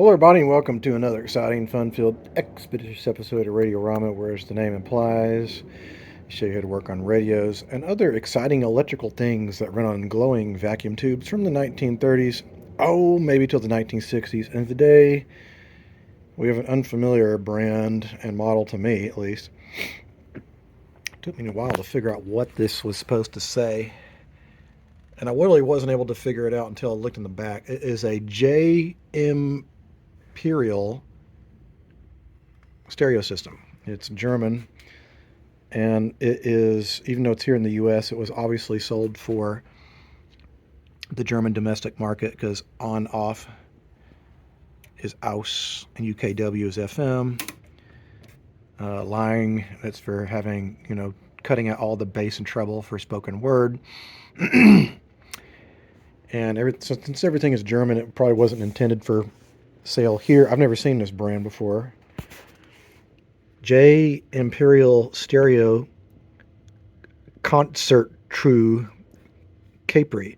Hello, everybody, and welcome to another exciting, fun-filled, expeditious episode of Radiorama, where, as the name implies, I show you how to work on radios and other exciting electrical things that run on glowing vacuum tubes from the 1930s, maybe till the 1960s. And today, we have an unfamiliar brand and model to me, at least. It took me a while to figure out what this was supposed to say, and I really wasn't able to figure it out until I looked in the back. It is a Jmperial stereo system. It's German, and it is, even though it's here in the US, it was obviously sold for the German domestic market, because on off is Aus and UKW is FM. Lying, that's for having, cutting out all the bass and treble for spoken word. And since everything is German, it probably wasn't intended for sale here. I've never seen this brand before. Jmperial Stereo Concert True Capri.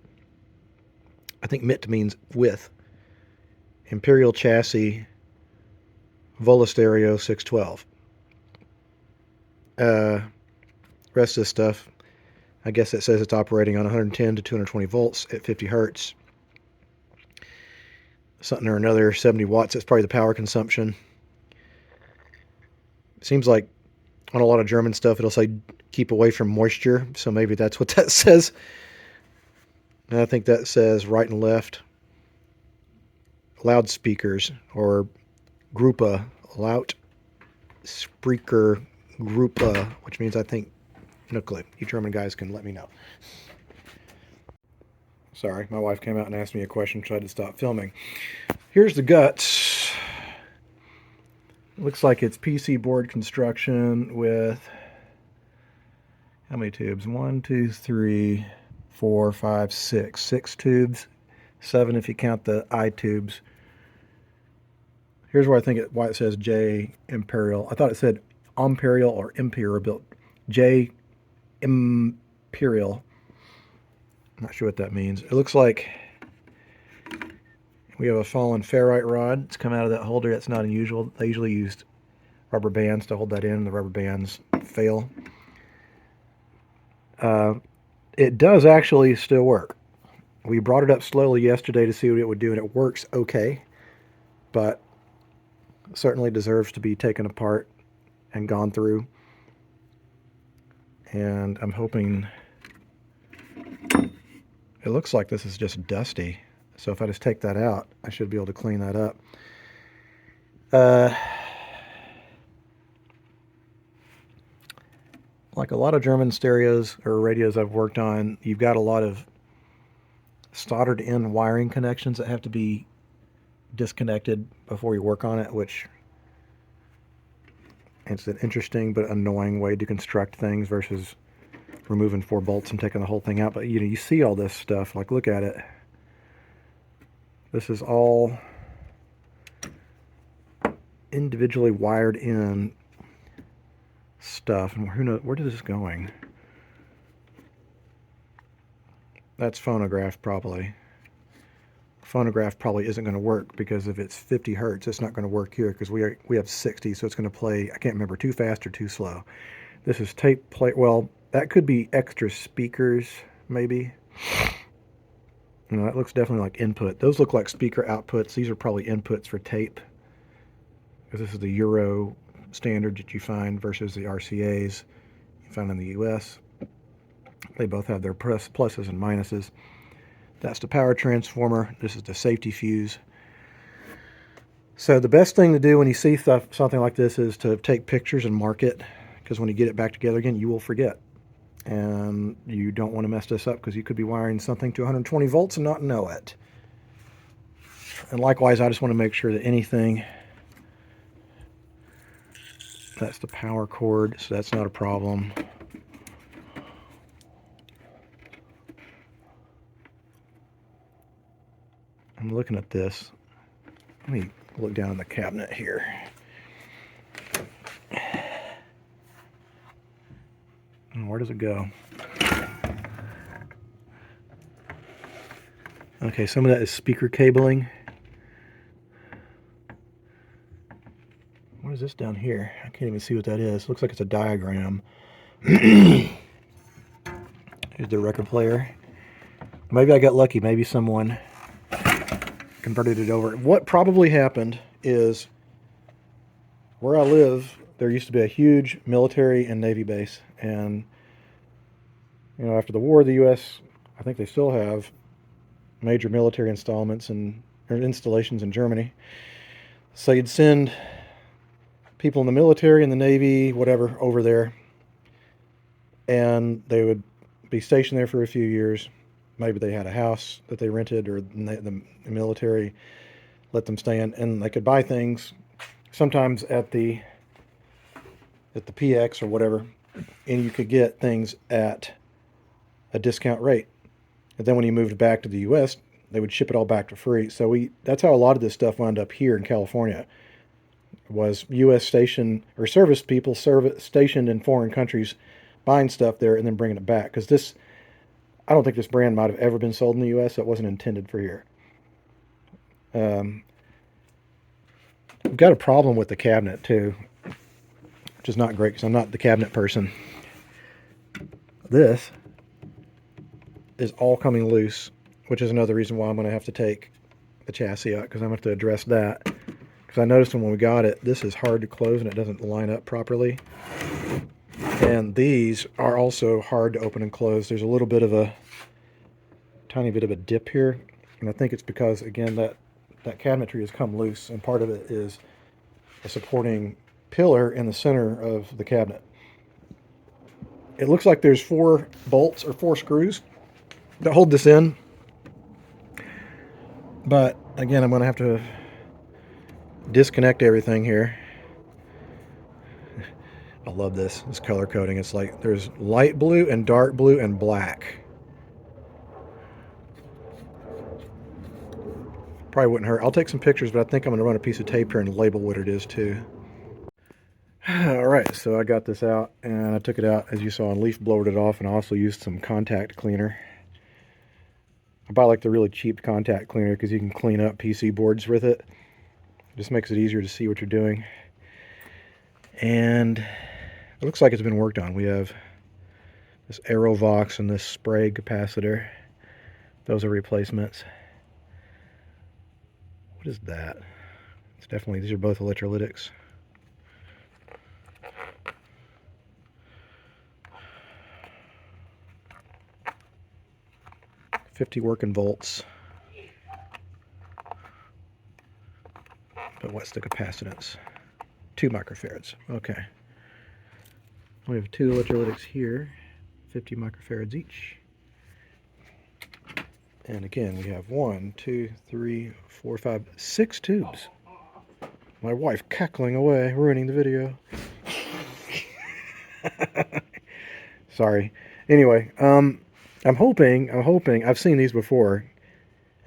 I think mit means with. Imperial Chassis Vola Stereo 612. Rest of this stuff, I guess it says it's operating on 110 to 220 volts at 50 hertz. Something or another, 70 watts. That's probably the power consumption. It seems like on a lot of German stuff, it'll say keep away from moisture. So maybe that's what that says. And I think that says right and left loudspeakers, or Gruppe, Loudsprecher Gruppe, which means, I think, nuclear. You German guys can let me know. Sorry, my wife came out and asked me a question, tried to stop filming. Here's the guts. It looks like it's PC board construction with how many tubes? 1, 2, 3, 4, 5, 6. 6 tubes. 7 if you count the eye tubes. Here's where I think why it says J Imperial. I thought it said Imperial or Imperial built. J Imperial. I'm not sure what that means. It looks like we have a fallen ferrite rod. It's come out of that holder. That's not unusual. They usually used rubber bands to hold that in. The rubber bands fail. It does actually still work. We brought it up slowly yesterday to see what it would do, and it works okay, but certainly deserves to be taken apart and gone through. And I'm hoping, it looks like this is just dusty. So if I just take that out, I should be able to clean that up. Like a lot of German stereos or radios I've worked on, you've got a lot of soldered in wiring connections that have to be disconnected before you work on it, which it's an interesting but annoying way to construct things versus removing 4 bolts and taking the whole thing out. But you see all this stuff, like, look at it. This is all individually wired in stuff, and who knows where is this going? That's phonograph probably. Phonograph probably isn't going to work, because if it's 50 hertz, it's not going to work here, because we have 60, so it's going to play, I can't remember, too fast or too slow. This is tape play. Well, that could be extra speakers, maybe. No, that looks definitely like input. Those look like speaker outputs. These are probably inputs for tape, because this is the Euro standard that you find versus the RCAs you find in the US. They both have their pluses and minuses. That's the power transformer. This is the safety fuse. So the best thing to do when you see something like this is to take pictures and mark it, because when you get it back together again, you will forget. And you don't want to mess this up, because you could be wiring something to 120 volts and not know it. And likewise, I just want to make sure that anything, that's the power cord, so that's not a problem. I'm looking at this. Let me look down in the cabinet here. And where does it go? Okay, some of that is speaker cabling. is this down here? I can't even see what that is. Looks like it's a diagram. Here's the record player. Maybe I got lucky. Maybe someone converted it over. What probably happened is where I live, there used to be a huge military and Navy base. And, you know, after the war, the U.S., I think they still have major military installations in Germany. So you'd send people in the military and the Navy, whatever, over there. And they would be stationed there for a few years. Maybe they had a house that they rented, or the military let them stay in, and they could buy things sometimes at the PX or whatever, and you could get things at a discount rate. And then when you moved back to the U.S., they would ship it all back for free. So that's how a lot of this stuff wound up here in California. Was U.S. station or service people stationed in foreign countries buying stuff there and then bringing it back. Because I don't think this brand might have ever been sold in the U.S., so it wasn't intended for here. I've got a problem with the cabinet too, which is not great because I'm not the cabinet person. This is all coming loose, which is another reason why I'm going to have to take the chassis out, because I'm going to have to address that. Because I noticed when we got it, this is hard to close and it doesn't line up properly. And these are also hard to open and close. There's a little bit of tiny bit of a dip here. And I think it's because, again, that cabinetry has come loose. And part of it is a supporting pillar in the center of the cabinet. It looks like there's 4 bolts or 4 screws that hold this in. But, again, I'm going to have to disconnect everything here. I love this color coding. It's like there's light blue and dark blue and black. Probably wouldn't hurt. I'll take some pictures, but I think I'm going to run a piece of tape here and label what it is too. Alright, so I got this out and I took it out, as you saw, and leaf blowered it off, and I also used some contact cleaner. I buy like the really cheap contact cleaner because you can clean up PC boards with it. It just makes it easier to see what you're doing. And it looks like it's been worked on. We have this Aerovox and this spray capacitor. Those are replacements. What is that? It's definitely, these are both electrolytics. $50 working volts. But what's the capacitance? 2 microfarads. Okay. We have 2 electrolytics here, 50 microfarads each. And again, we have 1, 2, 3, 4, 5, 6 tubes. My wife cackling away, ruining the video. Sorry. Anyway, I'm hoping, I've seen these before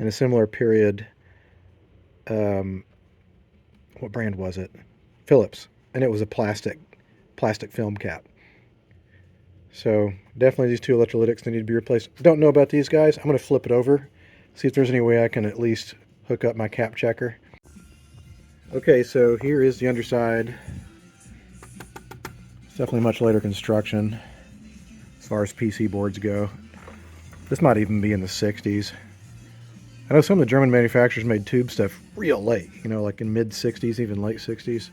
in a similar period. What brand was it? Philips. And it was a plastic film cap. So definitely these 2 electrolytics, they need to be replaced. Don't know about these guys. I'm going to flip it over, see if there's any way I can at least hook up my cap checker. Okay, so here is the underside. It's definitely much later construction as far as PC boards go. This might even be in the 60s. I know some of the German manufacturers made tube stuff real late, you know, like in mid-60s, even late 60s.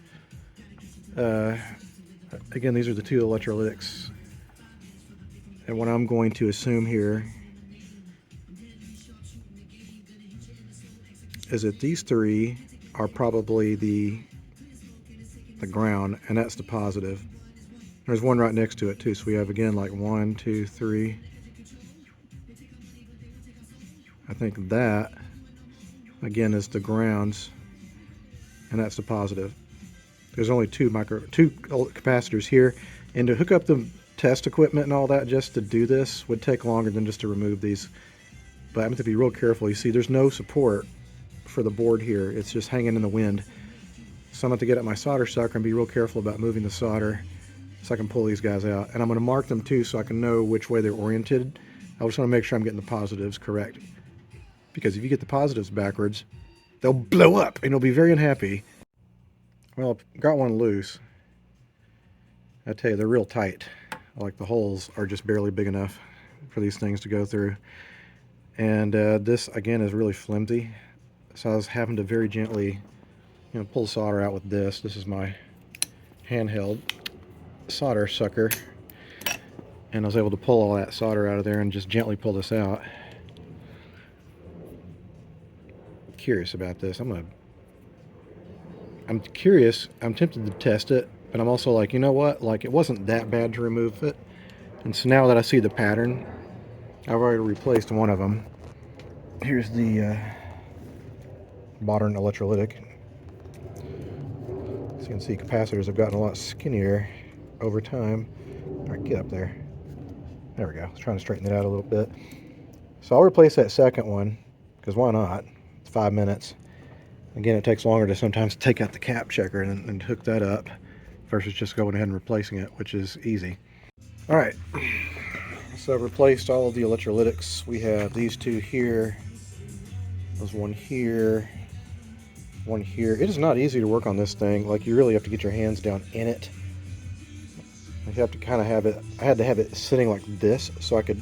Again, these are the 2 electrolytics. And what I'm going to assume here is that these 3 are probably the ground, and that's the positive. There's one right next to it too, so we have, again, like 1, 2, 3. I think that, again, is the grounds, and that's the positive. There's only 2 capacitors here, and to hook up the test equipment and all that just to do this would take longer than just to remove these. But I'm going to be real careful. You see, there's no support for the board here. It's just hanging in the wind. So I'm going to get at my solder sucker and be real careful about moving the solder so I can pull these guys out. And I'm going to mark them too so I can know which way they're oriented. I just want to make sure I'm getting the positives correct. Because if you get the positives backwards, they'll blow up and you'll be very unhappy. Well, got one loose. I tell you, they're real tight. Like the holes are just barely big enough for these things to go through. And this, again, is really flimsy. So I was having to very gently, pull solder out with this. This is my handheld solder sucker. And I was able to pull all that solder out of there and just gently pull this out. I'm curious about this. I'm curious. I'm tempted to test it, but I'm also like, you know what? Like, it wasn't that bad to remove it. And so now that I see the pattern, I've already replaced one of them. Here's the modern electrolytic. As you can see, capacitors have gotten a lot skinnier over time. All right, get up there. There we go. I was trying to straighten it out a little bit. So I'll replace that second one, because why not? It's 5 minutes. Again, it takes longer to sometimes take out the cap checker and hook that up versus just going ahead and replacing it, which is easy. All right, so I've replaced all of the electrolytics. We have these two here. There's one here, one here. It is not easy to work on this thing. Like, you really have to get your hands down in it. You have to kind of have it, I had to have it sitting like this so I could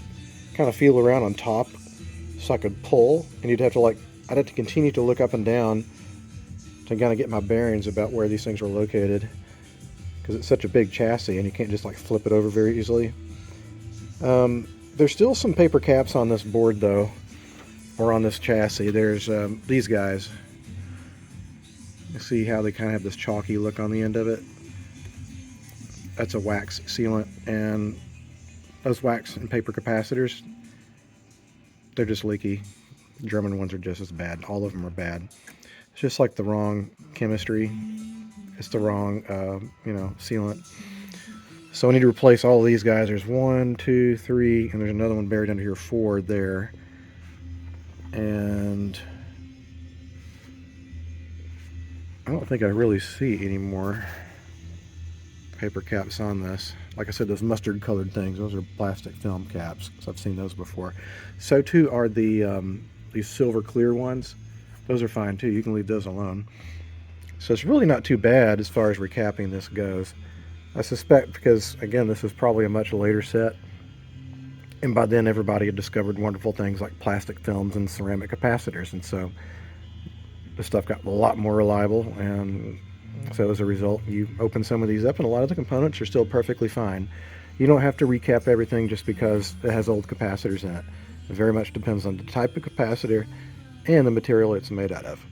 kind of feel around on top so I could pull, and you'd have to I'd have to continue to look up and down to kind of get my bearings about where these things were located, because it's such a big chassis and you can't just flip it over very easily. There's still some paper caps on this board though, or on this chassis. There's these guys. You see how they kind of have this chalky look on the end of it? That's a wax sealant, and those wax and paper capacitors, they're just leaky. German ones are just as bad. All of them are bad. It's just like the wrong chemistry. It's the wrong, sealant. So I need to replace all of these guys. There's 1, 2, 3, and there's another one buried under here, 4 there. And I don't think I really see any more paper caps on this. Like I said, those mustard colored things, those are plastic film caps, so I've seen those before. So too are the these silver clear ones. Those are fine too. You can leave those alone. So it's really not too bad as far as recapping this goes. I suspect because, again, this is probably a much later set, and by then everybody had discovered wonderful things like plastic films and ceramic capacitors, and so the stuff got a lot more reliable. And so as a result, you open some of these up and a lot of the components are still perfectly fine. You don't have to recap everything just because it has old capacitors in it. It very much depends on the type of capacitor and the material it's made out of.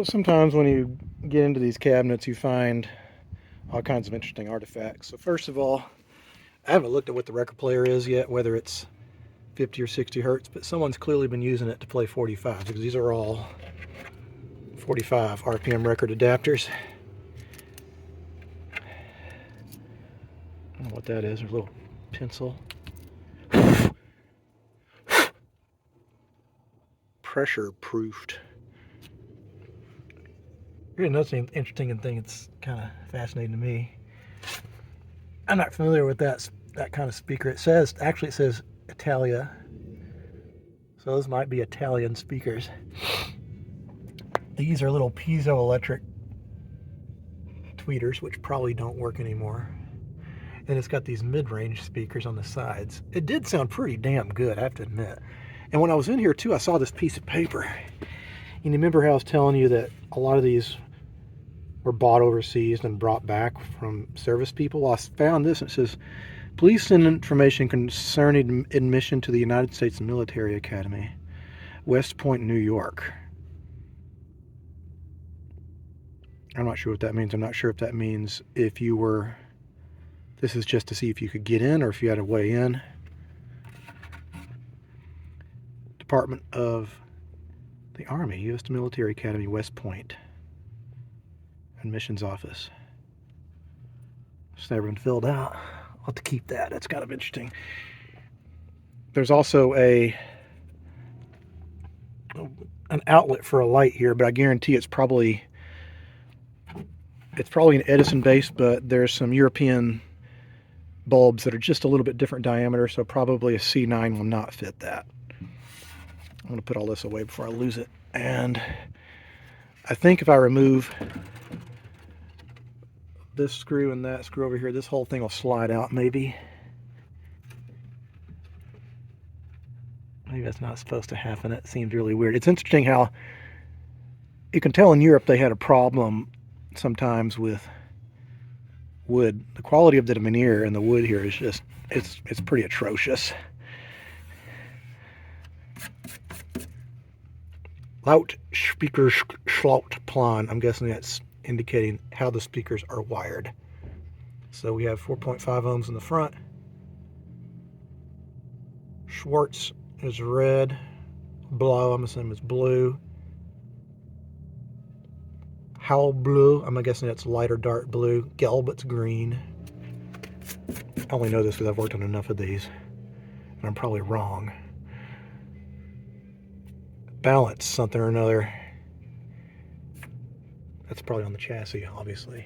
Sometimes when you get into these cabinets, you find all kinds of interesting artifacts. So first of all, I haven't looked at what the record player is yet, whether it's 50 or 60 hertz, but someone's clearly been using it to play 45, because these are all 45 RPM record adapters. I don't know what that is. There's a little pencil. Pressure proofed. Here's another interesting thing that's kind of fascinating to me. I'm not familiar with that kind of speaker. It says Italia. So those might be Italian speakers. These are little piezoelectric tweeters, which probably don't work anymore. And it's got these mid-range speakers on the sides. It did sound pretty damn good, I have to admit. And when I was in here too, I saw this piece of paper. And you remember how I was telling you that a lot of these were bought overseas and brought back from service people? Well, I found this, and it says, please send information concerning admission to the United States Military Academy, West Point, New York. I'm not sure what that means. I'm not sure if that means if you were, this is just to see if you could get in or if you had a way in. Department of the Army, U.S. Military Academy, West Point. Admissions office. It's never been filled out. I'll have to keep that. That's kind of interesting. There's also an outlet for a light here, but I guarantee it's probably an Edison base, but there's some European bulbs that are just a little bit different diameter, so probably a C9 will not fit that. I'm going to put all this away before I lose it. And I think if I remove this screw and that screw over here, this whole thing will slide out maybe. Maybe that's not supposed to happen. That seems really weird. It's interesting how you can tell in Europe they had a problem sometimes with wood. The quality of the veneer and the wood here is just, it's pretty atrocious. Lautspeakerslotplan. I'm guessing that's indicating how the speakers are wired. So we have 4.5 ohms in the front. Schwartz is red. Blau, I'm assuming it's blue. Howl blue, I'm guessing that's light or dark blue. Gelb, it's green. I only know this because I've worked on enough of these, and I'm probably wrong. Balance, something or another. That's probably on the chassis, obviously.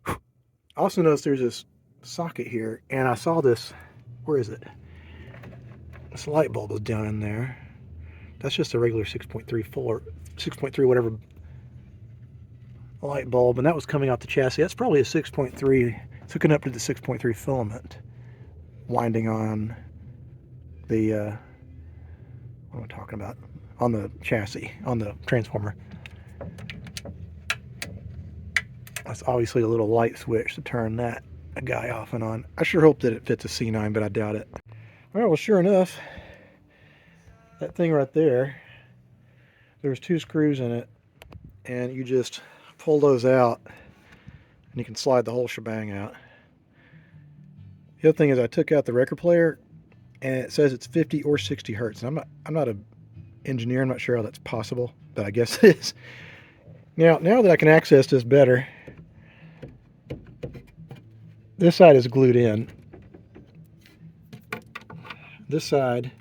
I also noticed there's this socket here, and I saw this, where is it? This light bulb was down in there. That's just a regular 6.3 whatever light bulb, and that was coming out the chassis. That's probably a 6.3. It's hooking up to the 6.3 filament, winding on the what am I talking about? On the chassis, on the transformer. That's obviously a little light switch to turn that guy off and on. I sure hope that it fits a C9, but I doubt it. All right, well, sure enough, that thing right there, there's 2 screws in it, and you just pull those out, and you can slide the whole shebang out. The other thing is I took out the record player, and it says it's 50 or 60 hertz. And I'm not an engineer. I'm not sure how that's possible, but I guess it is. Now that I can access this better, this side is glued in. This side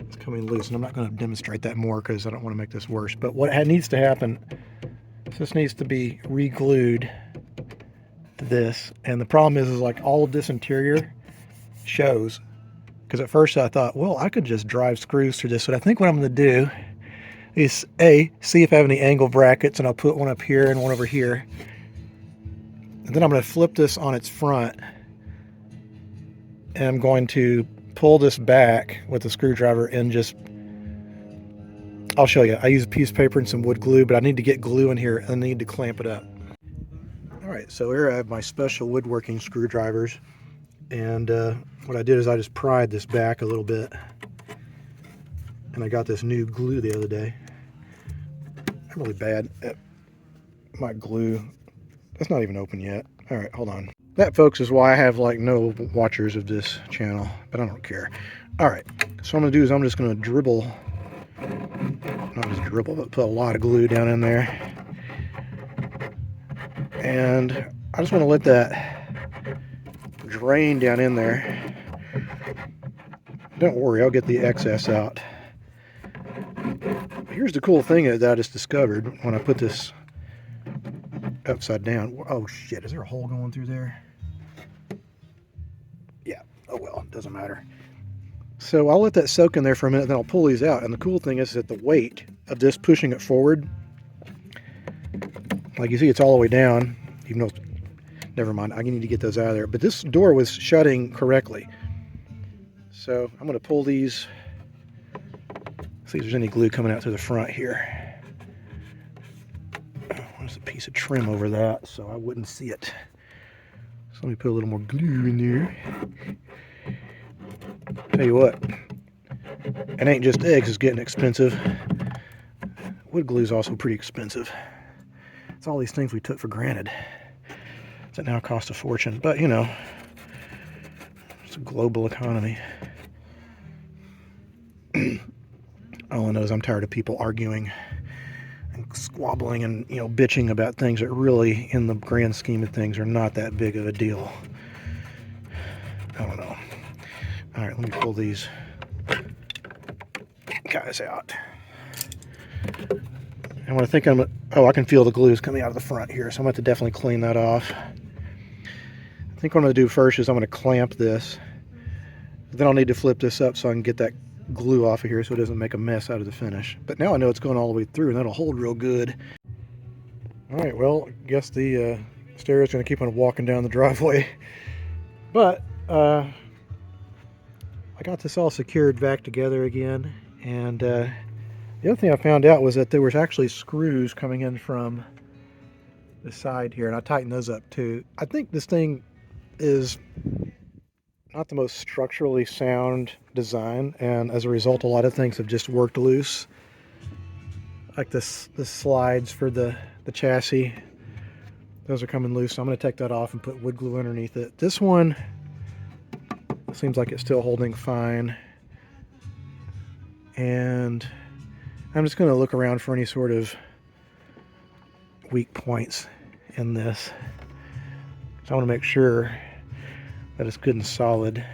is coming loose, and I'm not going to demonstrate that more because I don't want to make this worse. But what needs to happen is this needs to be re-glued to this, and the problem is like all of this interior shows, because at first I thought, well, I could just drive screws through this. But I think what I'm going to do is see if I have any angle brackets, and I'll put one up here and one over here, and then I'm going to flip this on its front, and I'm going to pull this back with a screwdriver and just, I'll show you. I use a piece of paper and some wood glue, but I need to get glue in here and I need to clamp it up. All right, so here I have my special woodworking screwdrivers. And what I did is I just pried this back a little bit, and I got this new glue the other day. I'm really bad at my glue. It's not even open yet. All right, hold on. That, folks, is why I have like no watchers of this channel, but I don't care. All right, so what I'm gonna do is I'm just gonna dribble, not just dribble, but put a lot of glue down in there. And I just wanna let that drain down in there. Don't worry, I'll get the excess out. Here's the cool thing that I just discovered when I put this upside down. Oh shit, is there a hole going through there? Yeah, oh well, it doesn't matter. So I'll let that soak in there for a minute, then I'll pull these out. And the cool thing is that the weight of this pushing it forward, like you see, it's all the way down, even though, never mind, I need to get those out of there. But this door was shutting correctly. So I'm going to pull these, see if there's any glue coming out through the front here. There's a piece of trim over that, so I wouldn't see it. So let me put a little more glue in there. Tell you what, it ain't just eggs, it's getting expensive. Wood glue is also pretty expensive. It's all these things we took for granted that now cost a fortune, but you know, it's a global economy. All I know is I'm tired of people arguing and squabbling and, you know, bitching about things that really, in the grand scheme of things, are not that big of a deal. I don't know. All right, let me pull these guys out. And what I think I can feel the glue is coming out of the front here, so I'm going to have to definitely clean that off. I think what I'm going to do first is I'm going to clamp this. Then I'll need to flip this up so I can get that glue off of here so it doesn't make a mess out of the finish. But now I know it's going all the way through and that'll hold real good. Alright, well, I guess the stereo is going to keep on walking down the driveway. But I got this all secured back together again, and the other thing I found out was that there was actually screws coming in from the side here, and I tightened those up too. I think this thing is not the most structurally sound design, and as a result a lot of things have just worked loose. Like the slides for the chassis, those are coming loose, so I'm going to take that off and put wood glue underneath it. This one seems like it's still holding fine, and I'm just going to look around for any sort of weak points in this. So I want to make sure that it's good and solid.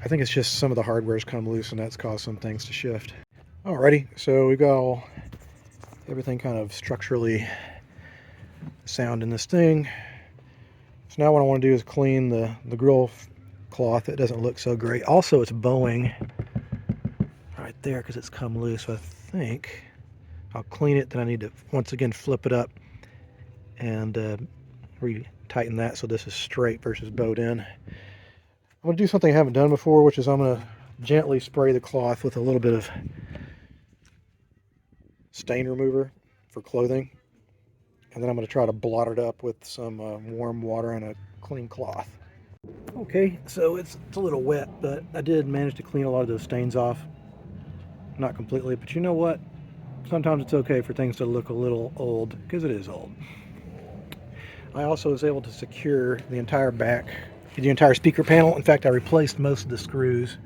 I think it's just some of the hardware's come loose and that's caused some things to shift. Alrighty, so we've got everything kind of structurally sound in this thing. So now what I want to do is clean the grill cloth. It doesn't look so great. Also, it's bowing right there because it's come loose. So I think I'll clean it, then I need to once again flip it up and re-tighten that so this is straight versus bowed in. I'm going to do something I haven't done before, which is I'm going to gently spray the cloth with a little bit of stain remover for clothing, and then I'm going to try to blot it up with some warm water and a clean cloth. Okay, so it's a little wet, but I did manage to clean a lot of those stains off. Not completely, but you know what? Sometimes it's okay for things to look a little old, because it is old. I also was able to secure the entire back, the entire speaker panel. In fact, I replaced most of the screws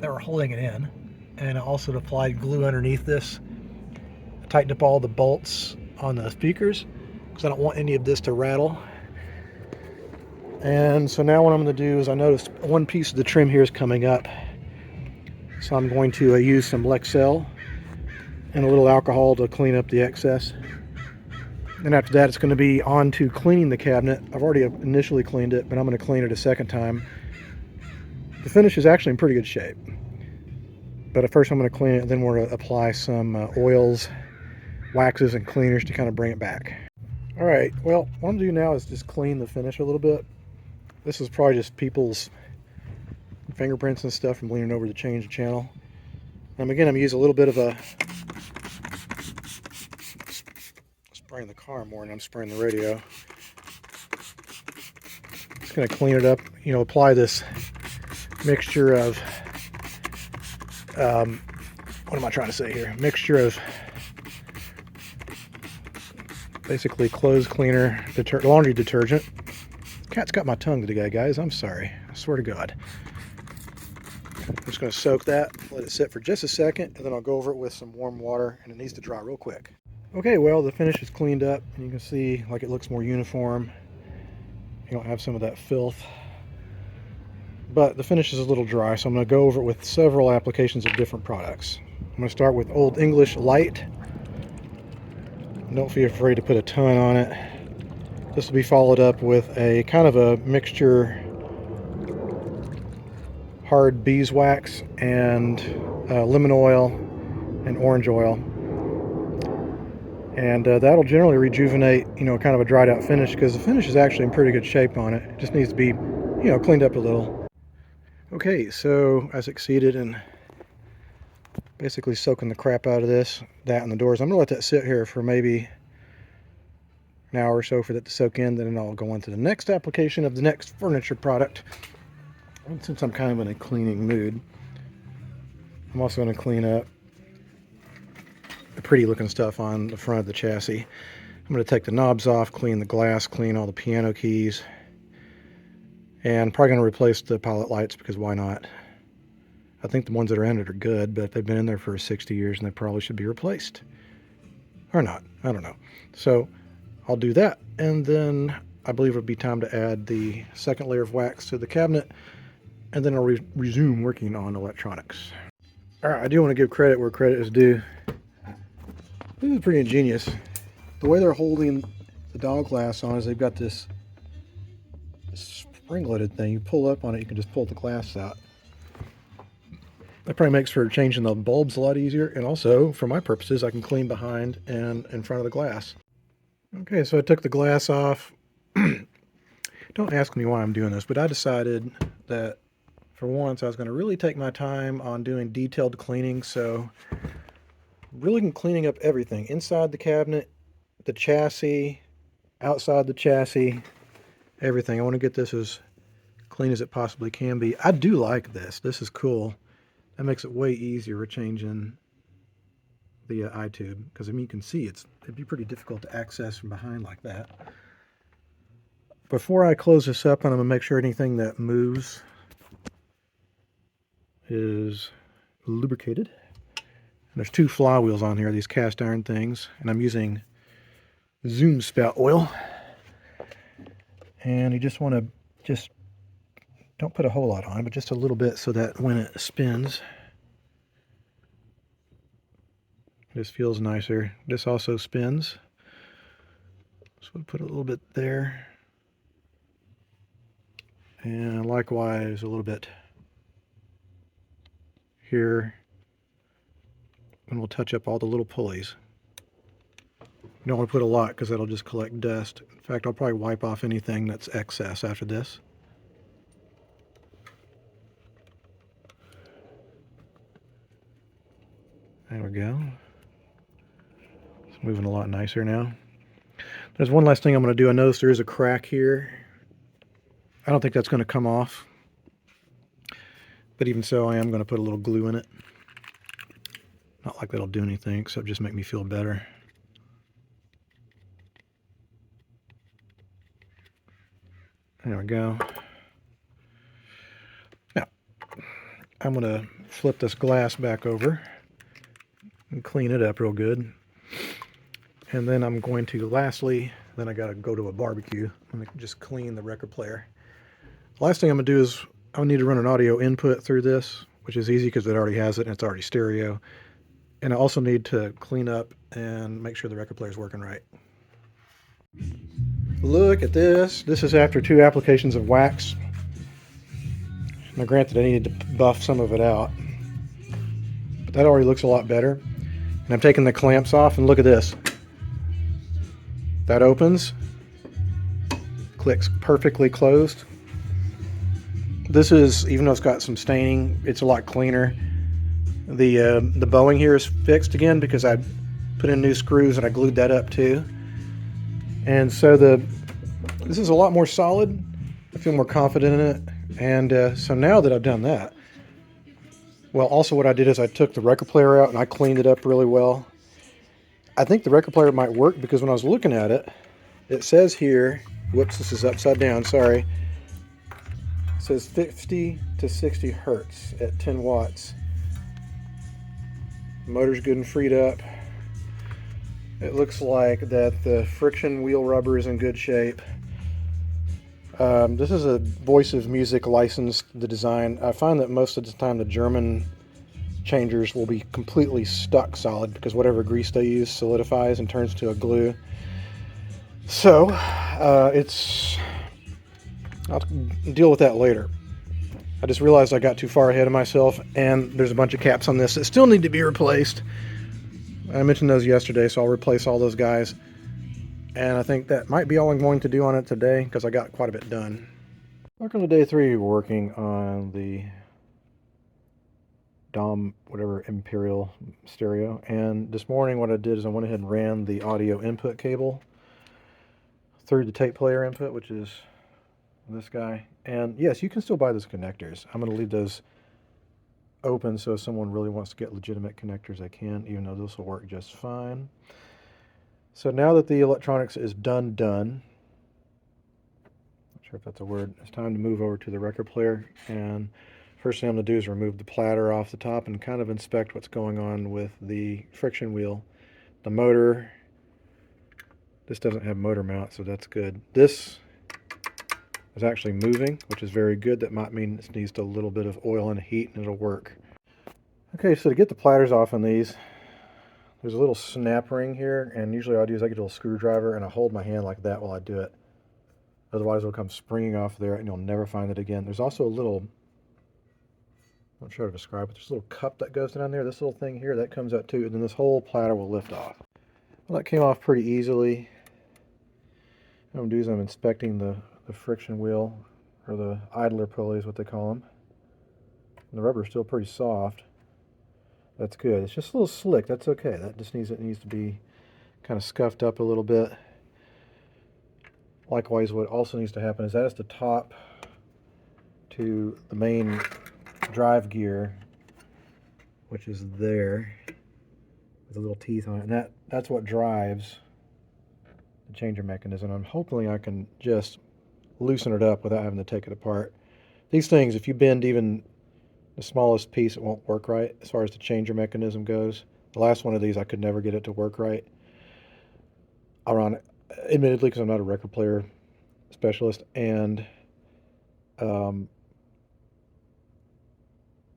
that were holding it in, and I also applied glue underneath this. I tightened up all the bolts on the speakers because I don't want any of this to rattle. And so now what I'm going to do is I noticed one piece of the trim here is coming up, so I'm going to use some Lexel and a little alcohol to clean up the excess. And after that it's going to be on to cleaning the cabinet. I've already initially cleaned it, but I'm going to clean it a second time. The finish is actually in pretty good shape, but at first I'm going to clean it, and then we're going to apply some oils, waxes, and cleaners to kind of bring it back. Alright, well, what I'm going to do now is just clean the finish a little bit. This is probably just people's fingerprints and stuff from leaning over to change the channel. Again, I'm going to use a little bit of a spraying the car more than I'm spraying the radio. Just going to clean it up, apply this mixture of what am I trying to say here? Mixture of basically clothes cleaner, laundry detergent. Cat's got my tongue today, guys. I'm sorry. I swear to God. I'm just going to soak that, let it sit for just a second, and then I'll go over it with some warm water, and it needs to dry real quick. Okay, well, the finish is cleaned up, and you can see like it looks more uniform. You don't have some of that filth. But the finish is a little dry, so I'm going to go over it with several applications of different products. I'm going to start with Old English Light. Don't be afraid to put a ton on it. This will be followed up with a kind of a mixture hard beeswax and lemon oil and orange oil. And that'll generally rejuvenate, kind of a dried out finish, because the finish is actually in pretty good shape on it. It just needs to be, cleaned up a little. Okay, so I succeeded in basically soaking the crap out of that and the doors. I'm going to let that sit here for maybe an hour or so for that to soak in, then I'll go on to the next application of the next furniture product. And since I'm kind of in a cleaning mood, I'm also going to clean up the pretty looking stuff on the front of the chassis. I'm going to take the knobs off, clean the glass, clean all the piano keys, and I'm probably going to replace the pilot lights, because why not? I think the ones that are in it are good, but they've been in there for 60 years and they probably should be replaced. Or not, I don't know. So I'll do that, and then I believe it'll be time to add the second layer of wax to the cabinet, and then I'll resume working on electronics. Alright, I do want to give credit where credit is due. This is pretty ingenious. The way they're holding the dog glass on is they've got this spring-loaded thing. You pull up on it, you can just pull the glass out. That probably makes for changing the bulbs a lot easier, and also, for my purposes, I can clean behind and in front of the glass. Okay, so I took the glass off. Don't ask me why I'm doing this, but I decided that for once I was going to really take my time on doing detailed cleaning, so really cleaning up everything inside the cabinet, the chassis, outside the chassis, everything. I want to get this as clean as it possibly can be. I do like this. This is cool. That makes it way easier for changing the eye-tube, because I mean you can see it'd be pretty difficult to access from behind like that. Before I close this up, I'm going to make sure anything that moves is lubricated. And there's 2 flywheels on here, these cast iron things, and I'm using Zoom spout oil. And you just want to don't put a whole lot on, but just a little bit so that when it spins, this feels nicer. This also spins, so we'll put a little bit there. And likewise a little bit here. And we'll touch up all the little pulleys. You don't want to put a lot because that'll just collect dust. In fact, I'll probably wipe off anything that's excess after this. There we go. It's moving a lot nicer now. There's one last thing I'm going to do. I noticed there is a crack here. I don't think that's going to come off. But even so, I am going to put a little glue in it. Not like that'll do anything except just make me feel better. There we go. Now, I'm going to flip this glass back over and clean it up real good. And then I'm going to, lastly, then I got to go to a barbecue. I'm going to just clean the record player. The last thing I'm going to do is I need to run an audio input through this, which is easy because it already has it and it's already stereo. And I also need to clean up and make sure the record player is working right. Look at this. This is after 2 applications of wax. Now granted, I needed to buff some of it out, but that already looks a lot better. And I'm taking the clamps off, and look at this. That opens, clicks perfectly closed. This is, even though it's got some staining, it's a lot cleaner. The bowing here is fixed again because I put in new screws and I glued that up too. And so this is a lot more solid. I feel more confident in it. And so now that I've done that, well, also what I did is I took the record player out and I cleaned it up really well. I think the record player might work because when I was looking at it, it says here, whoops, this is upside down, sorry. It says 50 to 60 hertz at 10 watts. The motor's good and freed up. It looks like that the friction wheel rubber is in good shape. This is a Voice of Music licensed, the design. I find that most of the time the German changers will be completely stuck solid because whatever grease they use solidifies and turns to a glue. So, I'll deal with that later. I just realized I got too far ahead of myself, and there's a bunch of caps on this that still need to be replaced. I mentioned those yesterday, so I'll replace all those guys. And I think that might be all I'm going to do on it today because I got quite a bit done. Welcome to day 3 working on the Jmperial stereo. And this morning what I did is I went ahead and ran the audio input cable through the tape player input, which is this guy. And yes, you can still buy those connectors. I'm going to leave those open so if someone really wants to get legitimate connectors, they can, even though this will work just fine. So now that the electronics is done, not sure if that's a word, it's time to move over to the record player. And first thing I'm going to do is remove the platter off the top and kind of inspect what's going on with the friction wheel. The motor, this doesn't have motor mount, so that's good. This is actually moving, which is very good. That might mean it needs a little bit of oil and heat and it'll work. Okay, so to get the platters off on these, there's a little snap ring here, and usually what I do is I get a little screwdriver and I hold my hand like that while I do it. Otherwise it'll come springing off there and you'll never find it again. There's also a little I'm trying to describe it. There's a little cup that goes down there. This little thing here, that comes out too, and then this whole platter will lift off. Well, that came off pretty easily. What I'm doing is I'm inspecting the friction wheel, or the idler pulley is what they call them. And the rubber's still pretty soft. That's good. It's just a little slick. That's okay. That just needs to be kind of scuffed up a little bit. Likewise, what also needs to happen is that is the top to the main drive gear, which is there with the little teeth on it, and that's what drives the changer mechanism. I'm hoping I can just loosen it up without having to take it apart. These things, if you bend even the smallest piece, it won't work right as far as the changer mechanism goes. The last one of these, I could never get it to work right. Ironic, admittedly, because I'm not a record player specialist, and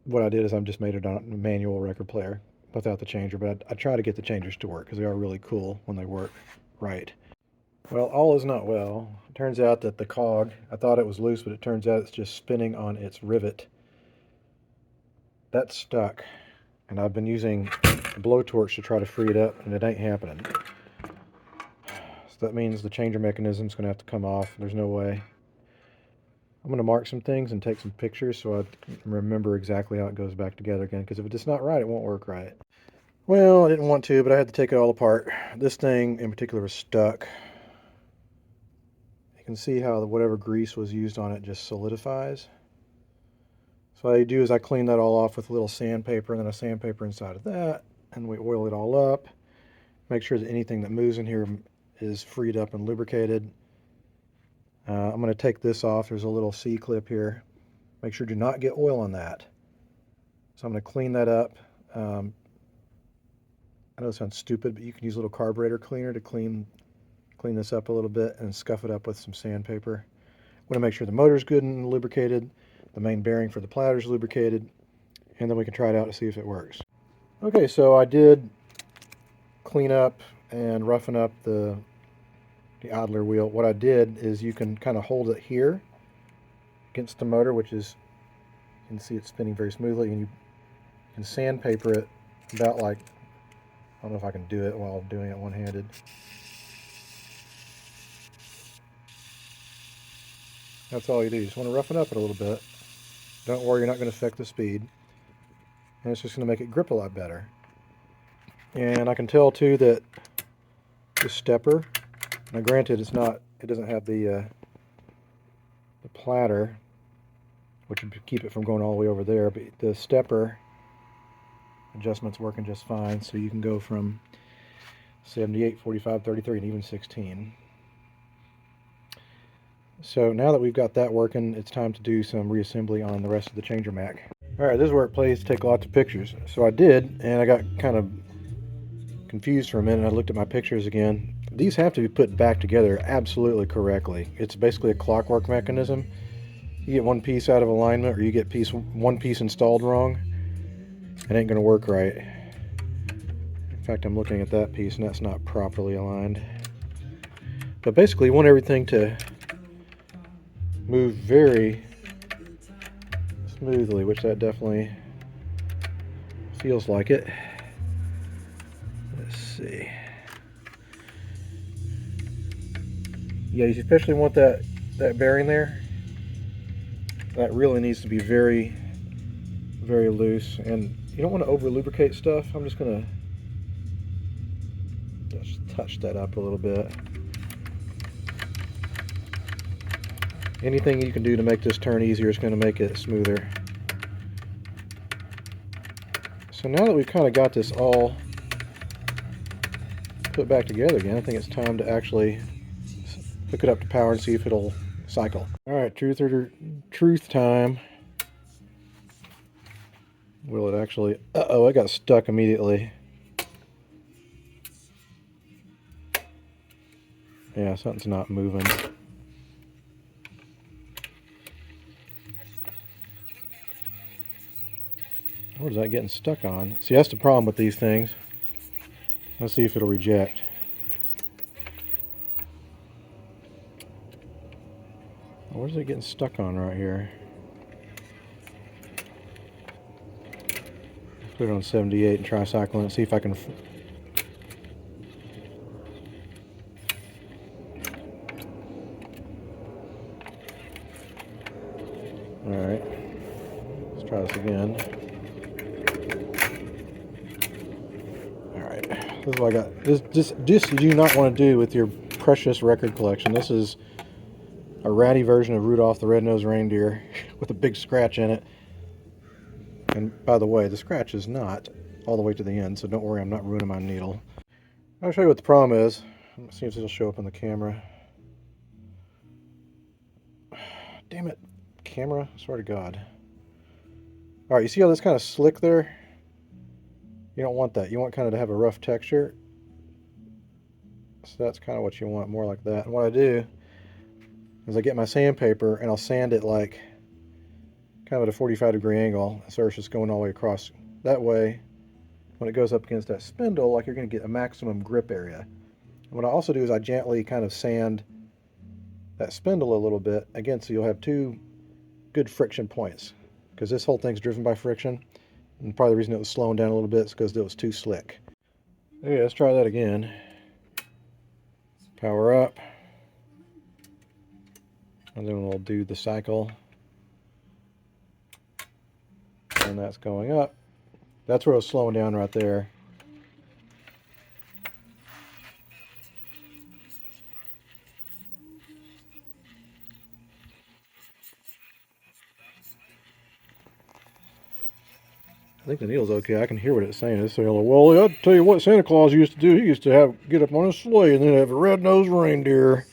what I did is I just made it on a manual record player without the changer, but I try to get the changers to work because they are really cool when they work right. Well, all is not well. It turns out that the cog, I thought it was loose, but it turns out it's just spinning on its rivet. That's stuck, and I've been using a blowtorch to try to free it up, and it ain't happening. So that means the changer mechanism's going to have to come off. There's no way. I'm going to mark some things and take some pictures so I can remember exactly how it goes back together again, because if it's not right, it won't work right. Well, I didn't want to, but I had to take it all apart. This thing in particular was stuck. You can see how whatever grease was used on it just solidifies. So what I do is I clean that all off with a little sandpaper, and then I sandpaper inside of that, and we oil it all up. Make sure that anything that moves in here is freed up and lubricated. I'm going to take this off. There's a little C-clip here. Make sure do not get oil on that. So I'm going to clean that up. I know it sounds stupid, but you can use a little carburetor cleaner to clean this up a little bit and scuff it up with some sandpaper. I want to make sure the motor's good and lubricated, the main bearing for the platter's lubricated, and then we can try it out to see if it works. Okay, so I did clean up and roughen up the idler wheel. What I did is you can kind of hold it here against the motor, which is, you can see it's spinning very smoothly, and you can sandpaper it about like, I don't know if I can do it while doing it one-handed. That's all you do. You just want to roughen up it a little bit. Don't worry, you're not going to affect the speed. And it's just going to make it grip a lot better. And I can tell too that the stepper, now granted it doesn't have the platter, which would keep it from going all the way over there, but the stepper adjustment's working just fine, so you can go from 78, 45, 33, and even 16. So now that we've got that working, it's time to do some reassembly on the rest of the changer Mac. Alright, this is where it plays to take lots of pictures. So I did, and I got kind of confused for a minute. I looked at my pictures again. These have to be put back together absolutely correctly. It's basically a clockwork mechanism. You get one piece out of alignment, or you get one piece installed wrong, it ain't going to work right. In fact, I'm looking at that piece, and that's not properly aligned. But basically, you want everything to move very smoothly, which that definitely feels like it. Let's see. Yeah, you especially want that bearing there. That really needs to be very, very loose, and you don't want to over lubricate stuff. I'm just going to just touch that up a little bit. Anything you can do to make this turn easier is going to make it smoother. So now that we've kind of got this all put back together again, I think it's time to actually hook it up to power and see if it'll cycle. Alright, truth time. Will it actually... Uh-oh, it got stuck immediately. Yeah, something's not moving. What is that getting stuck on? See, that's the problem with these things. Let's see if it'll reject. What is it getting stuck on right here? Put it on 78 and try cycling it, see if I can. Alright. Let's try this again. Alright. This is what I got. This you do not want to do with your precious record collection. This is a ratty version of Rudolph the Red-Nosed Reindeer with a big scratch in it. And by the way, the scratch is not all the way to the end, so don't worry, I'm not ruining my needle. I'll show you what the problem is. Let's see if it'll show up on the camera. Damn it, camera, I swear to God. Alright, you see how this kind of slick there? You don't want that. You want kind of to have a rough texture. So that's kind of what you want, more like that. And what I do is I get my sandpaper and I'll sand it like kind of at a 45-degree angle, so it's just going all the way across. That way, when it goes up against that spindle, like, you're going to get a maximum grip area. And what I also do is I gently kind of sand that spindle a little bit, again, so you'll have two good friction points, because this whole thing's driven by friction, and probably the reason it was slowing down a little bit is because it was too slick. Okay, let's try that again. Power up, and then we'll do the cycle. And that's going up. That's where it was slowing down right there. I think the needle's okay. I can hear what it's saying. It's saying, well, I'll tell you what Santa Claus used to do. He used to get up on a sleigh and then have a red-nosed reindeer.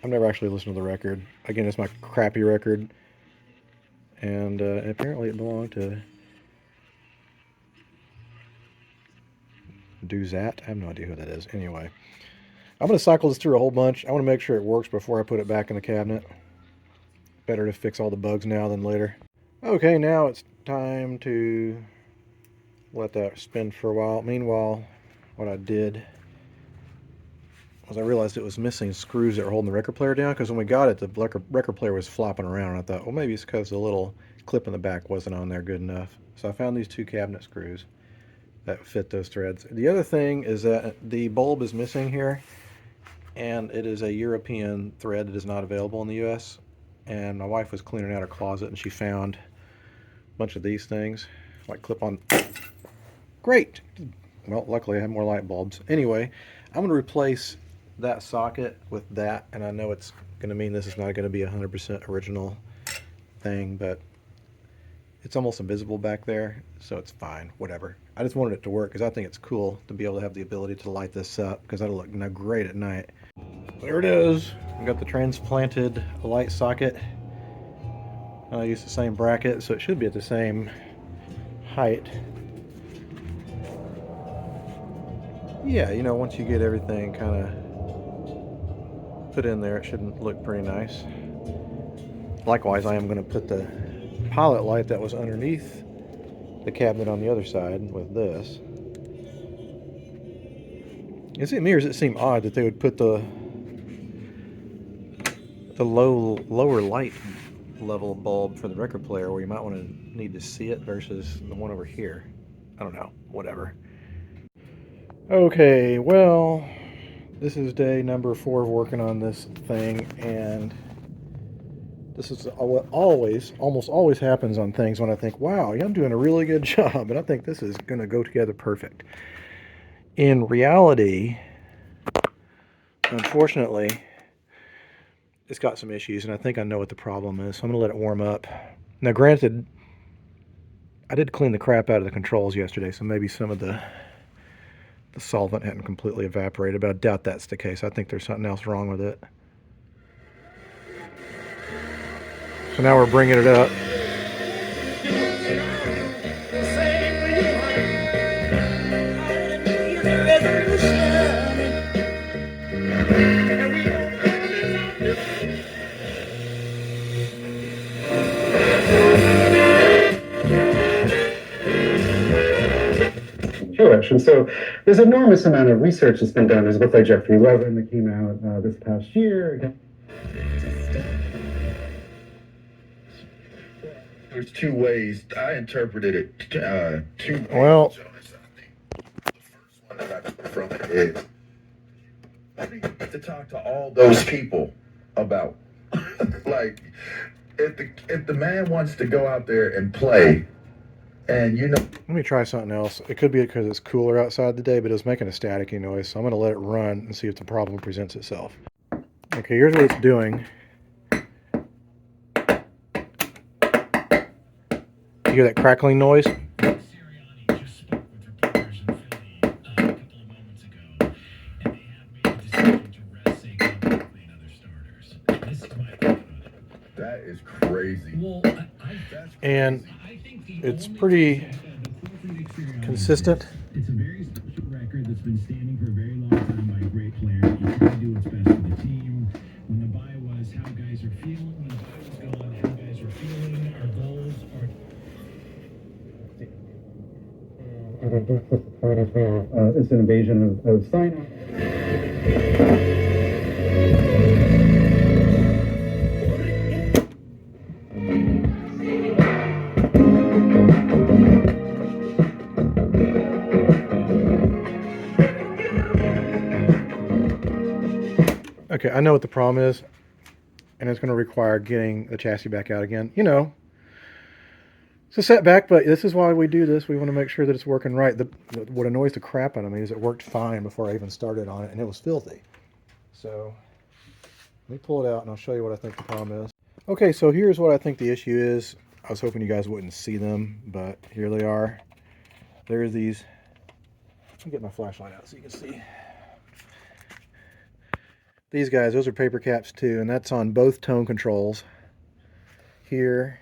I've never actually listened to the record. Again, it's my crappy record. And apparently it belonged to Duzat. I have no idea who that is. Anyway, I'm going to cycle this through a whole bunch. I want to make sure it works before I put it back in the cabinet. Better to fix all the bugs now than later. Okay, now it's time to let that spin for a while. Meanwhile, what I did was I realized it was missing screws that were holding the record player down, because when we got it, the record player was flopping around, and I thought, well, maybe it's because the little clip in the back wasn't on there good enough. So I found these two cabinet screws that fit those threads. The other thing is that the bulb is missing here, and it is a European thread that is not available in the US. And my wife was cleaning out her closet and she found a bunch of these things, like clip-on. Great! Well, luckily I have more light bulbs. Anyway, I'm going to replace that socket with that, and I know it's going to mean this is not going to be a 100% original thing, but it's almost invisible back there, so it's fine, whatever. I just wanted it to work because I think it's cool to be able to have the ability to light this up, because that'll look great at night. There it is. I've got the transplanted light socket. I use the same bracket, so it should be at the same height. Yeah, you know, once you get everything kind of put in there, it should look pretty nice. Likewise, I am going to put the pilot light that was underneath the cabinet on the other side with this. It seemed odd that they would put the lower light level bulb for the record player where you might want to need to see it versus the one over here. I don't know, whatever. Okay, well, this is day number 4 of working on this thing, and this is what almost always happens on things when I think, wow, I'm doing a really good job, and I think this is going to go together perfect. In reality, unfortunately, it's got some issues, and I think I know what the problem is, so I'm going to let it warm up. Now, granted, I did clean the crap out of the controls yesterday, so maybe some of the solvent hadn't completely evaporated, but I doubt that's the case. I think there's something else wrong with it. So now we're bringing it up. And so there's an enormous amount of research that's been done. There's a book by Jeffrey Levin that came out this past year. there's two ways. I interpreted it two ways. Well, I think the first one that I took from it is what do you need to talk to all those people about? Like, if the man wants to go out there and play, and you know, let me try something else. It could be because it's cooler outside today, but it was making a staticky noise, so I'm going to let it run and see if the problem presents itself. Okay, here's what it's doing. You hear that crackling noise? that is crazy. And it's pretty consistent. It's a very special record that's been standing for a very long time by a great player. You try to do what's best for the team. When the buy was how guys are feeling, when the buy was gone, how guys are feeling, our goals are. It's an invasion of sign. Okay, I know what the problem is, and it's going to require getting the chassis back out again. You know, it's a setback, but this is why we do this. We want to make sure that it's working right. What annoys the crap out of me is it worked fine before I even started on it, and it was filthy. So let me pull it out, and I'll show you what I think the problem is. Okay, so here's what I think the issue is. I was hoping you guys wouldn't see them, but here they are. There's these. Let me get my flashlight out so you can see. These guys, those are paper caps too, and that's on both tone controls here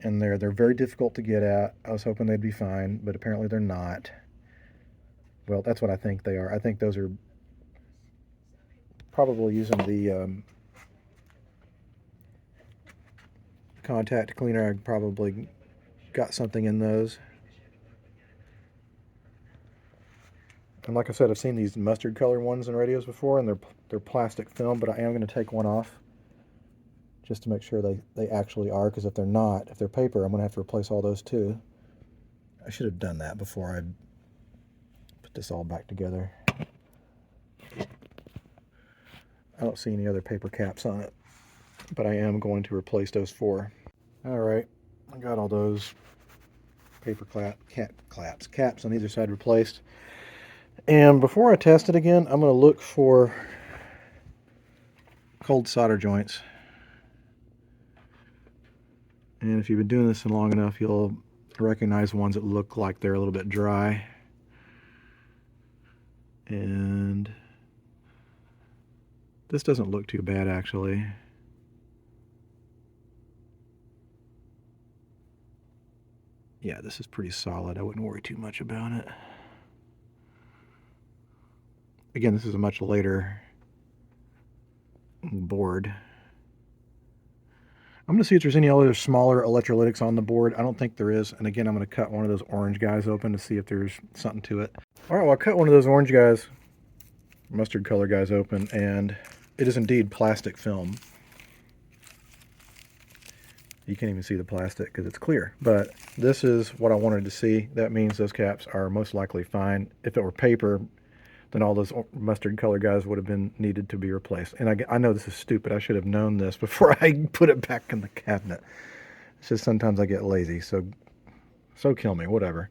and there. They're very difficult to get at. I was hoping they'd be fine, but apparently they're not. Well, that's what I think they are. I think those are probably using the contact cleaner. I probably got something in those. And like I said, I've seen these mustard color ones in radios before, and they're plastic film, but I am going to take one off just to make sure they actually are, because if they're not, if they're paper, I'm going to have to replace all those too. I should have done that before I put this all back together. I don't see any other paper caps on it, but I am going to replace those four. All right, I got all those paper caps on either side replaced. And before I test it again, I'm going to look for cold solder joints. And if you've been doing this long enough, you'll recognize ones that look like they're a little bit dry. And this doesn't look too bad, actually. Yeah, this is pretty solid. I wouldn't worry too much about it. Again, this is a much later board. I'm going to see if there's any other smaller electrolytics on the board. I don't think there is. And again, I'm going to cut one of those orange guys open to see if there's something to it. All right, well, I'll cut one of those orange guys, mustard color guys open, and it is indeed plastic film. You can't even see the plastic because it's clear. But this is what I wanted to see. That means those caps are most likely fine. If it were paper, then all those mustard color guys would have been needed to be replaced. And I know this is stupid. I should have known this before I put it back in the cabinet. It's just sometimes I get lazy, so kill me, whatever.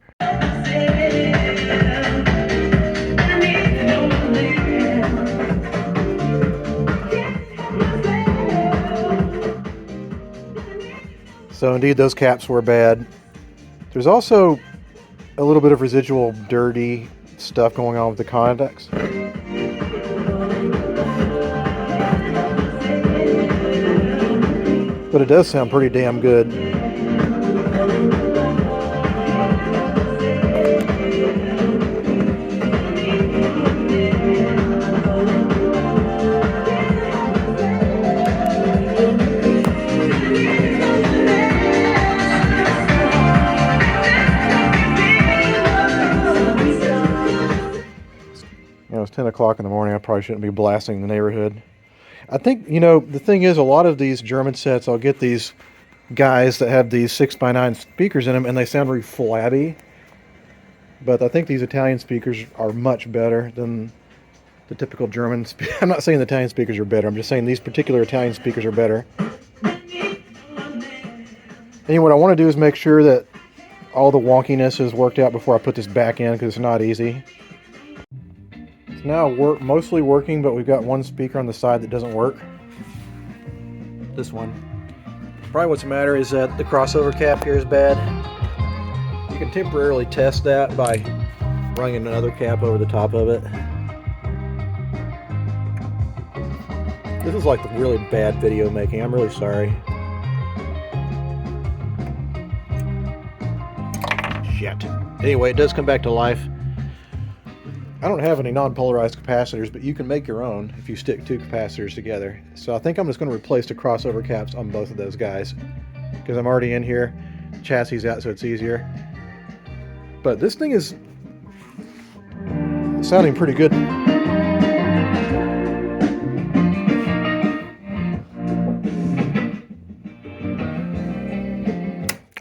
So indeed, those caps were bad. There's also a little bit of residual dirty stuff going on with the contacts. But it does sound pretty damn good. It's 10 o'clock in the morning. I probably shouldn't be blasting the neighborhood. I think, the thing is, a lot of these German sets, I'll get these guys that have these 6x9 speakers in them, and they sound very flabby. But I think these Italian speakers are much better than the typical German. I'm not saying the Italian speakers are better. I'm just saying these particular Italian speakers are better. And what I want to do is make sure that all the wonkiness is worked out before I put this back in, because it's not easy. It's now mostly working, but we've got one speaker on the side that doesn't work. This one. Probably what's the matter is that the crossover cap here is bad. You can temporarily test that by running another cap over the top of it. This is like the really bad video making. I'm really sorry. Shit. Anyway, it does come back to life. I don't have any non-polarized capacitors, but you can make your own if you stick two capacitors together. So I think I'm just going to replace the crossover caps on both of those guys, because I'm already in here. The chassis is out, so it's easier. But this thing is sounding pretty good.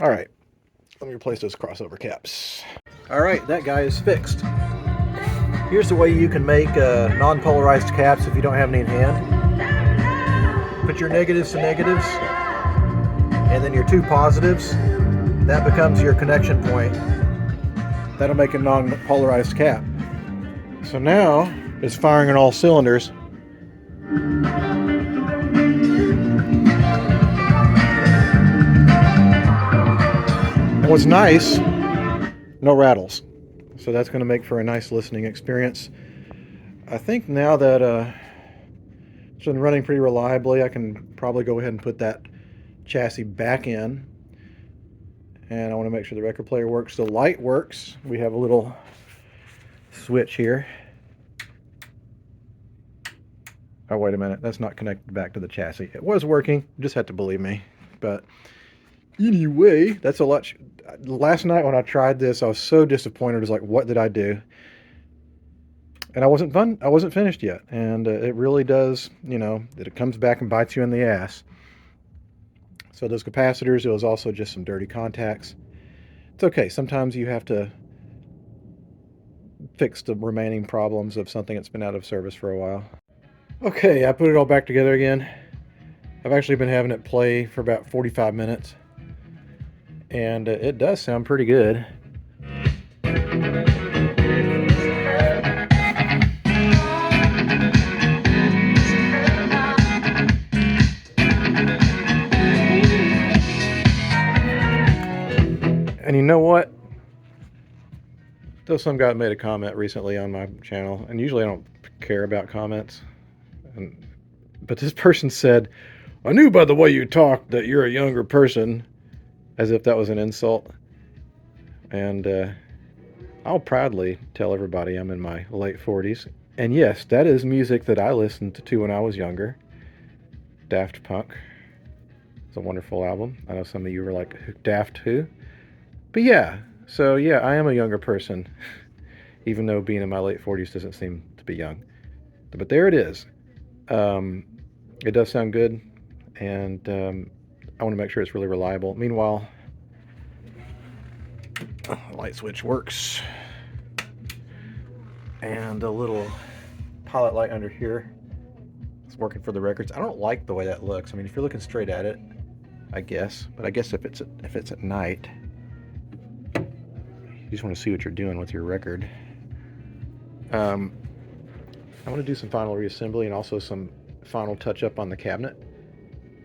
All right, let me replace those crossover caps. All right, that guy is fixed. Here's the way you can make non-polarized caps if you don't have any in hand. Put your negatives to negatives, and then your two positives. That becomes your connection point. That'll make a non-polarized cap. So now it's firing on all cylinders. And what's nice, no rattles. So that's going to make for a nice listening experience. I think now that it's been running pretty reliably, I can probably go ahead and put that chassis back in. And I want to make sure the record player works. The light works. We have a little switch here. Oh, wait a minute. That's not connected back to the chassis. It was working. You just had to believe me. But anyway, that's a lot. Last night when I tried this, I was so disappointed. I was like, what did I do? And I wasn't finished yet. And it really does, you know, it comes back and bites you in the ass. So those capacitors, it was also just some dirty contacts. It's okay. Sometimes you have to fix the remaining problems of something that's been out of service for a while. Okay, I put it all back together again. I've actually been having it play for about 45 minutes. And it does sound pretty good. And you know what? Though some guy made a comment recently on my channel, and usually I don't care about comments, but this person said, I knew by the way you talked that you're a younger person, as if that was an insult. And I'll proudly tell everybody I'm in my late 40s. And yes, that is music that I listened to when I was younger. Daft Punk. It's a wonderful album. I know some of you were like, Daft who? But yeah, so yeah, I am a younger person, even though being in my late 40s doesn't seem to be young. But there it is. It does sound good, and I want to make sure it's really reliable. Meanwhile, the light switch works. And a little pilot light under here. It's working for the records. I don't like the way that looks. I mean, if you're looking straight at it, I guess. But I guess if it's at night, you just want to see what you're doing with your record. I want to do some final reassembly and also some final touch-up on the cabinet.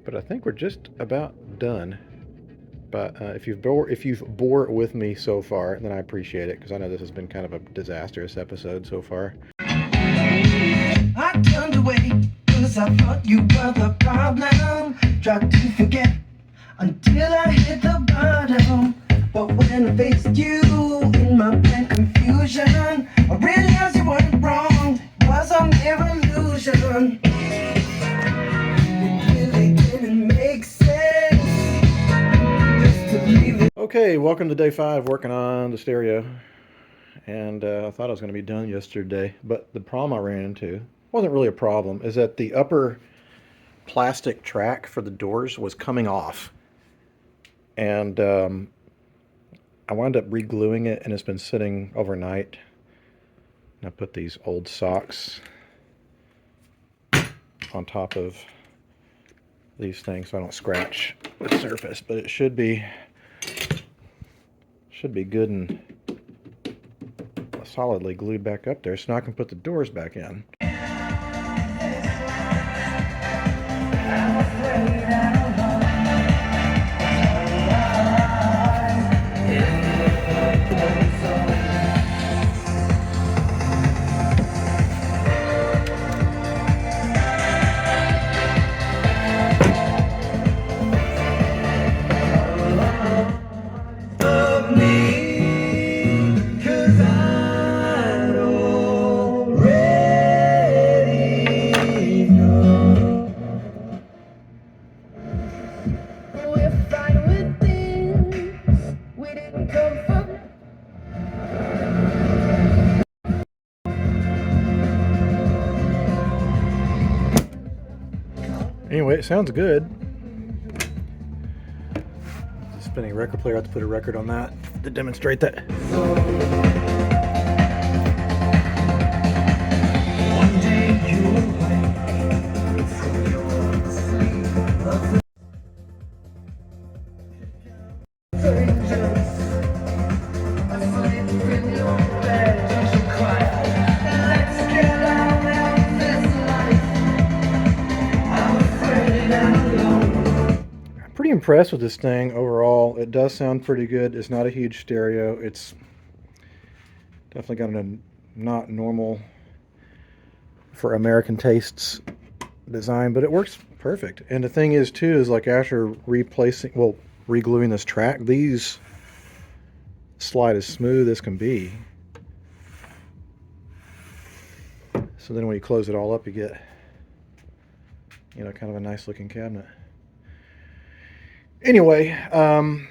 But I think we're just about done. But if you've bore with me so far, then I appreciate it, because I know this has been kind of a disastrous episode so far. I turned away because I thought you were the problem. Tried to forget until I hit the bottom. But when I faced you in my blank confusion, I realized you weren't wrong. It was a mere illusion. It really didn't make sense just to leave it. Okay, welcome to day 5 working on the stereo. And I thought I was going to be done yesterday, but the problem I ran into wasn't really a problem, is that the upper plastic track for the doors was coming off. And I wound up re-gluing it, and it's been sitting overnight. And I put these old socks on top of these things so I don't scratch the surface, but it should be good and solidly glued back up there, so now I can put the doors back in. Anyway, it sounds good. The spinning record player, I have to put a record on that to demonstrate that. One day you'll Pretty impressed with this thing overall. It does sound pretty good. It's not a huge stereo. It's definitely got a not normal for American tastes design, but it works perfect. And the thing is too, is like after re-gluing this track, these slide as smooth as can be. So then when you close it all up, you get, you know, kind of a nice looking cabinet. Anyway, I'm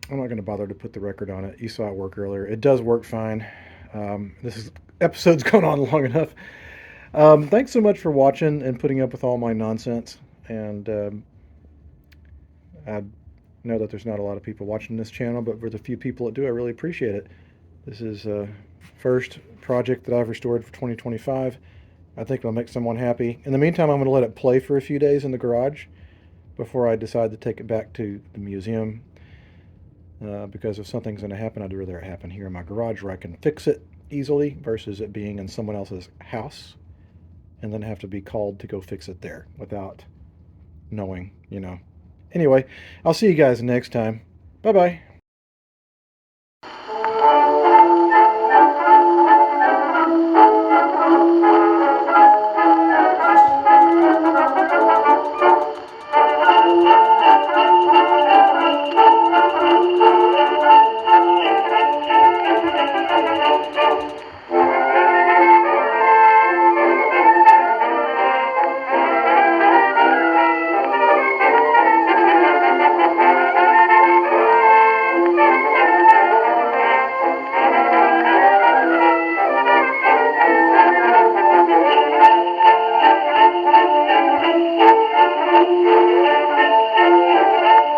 not going to bother to put the record on it. You saw it work earlier. It does work fine. Episode's gone on long enough. Thanks so much for watching and putting up with all my nonsense. And I know that there's not a lot of people watching this channel, but for the few people that do, I really appreciate it. This is first project that I've restored for 2025. I think it'll make someone happy. In the meantime, I'm going to let it play for a few days in the garage before I decide to take it back to the museum, because if something's going to happen, I'd rather it happen here in my garage where I can fix it easily versus it being in someone else's house and then have to be called to go fix it there without knowing, you know. Anyway, I'll see you guys next time. Bye-bye.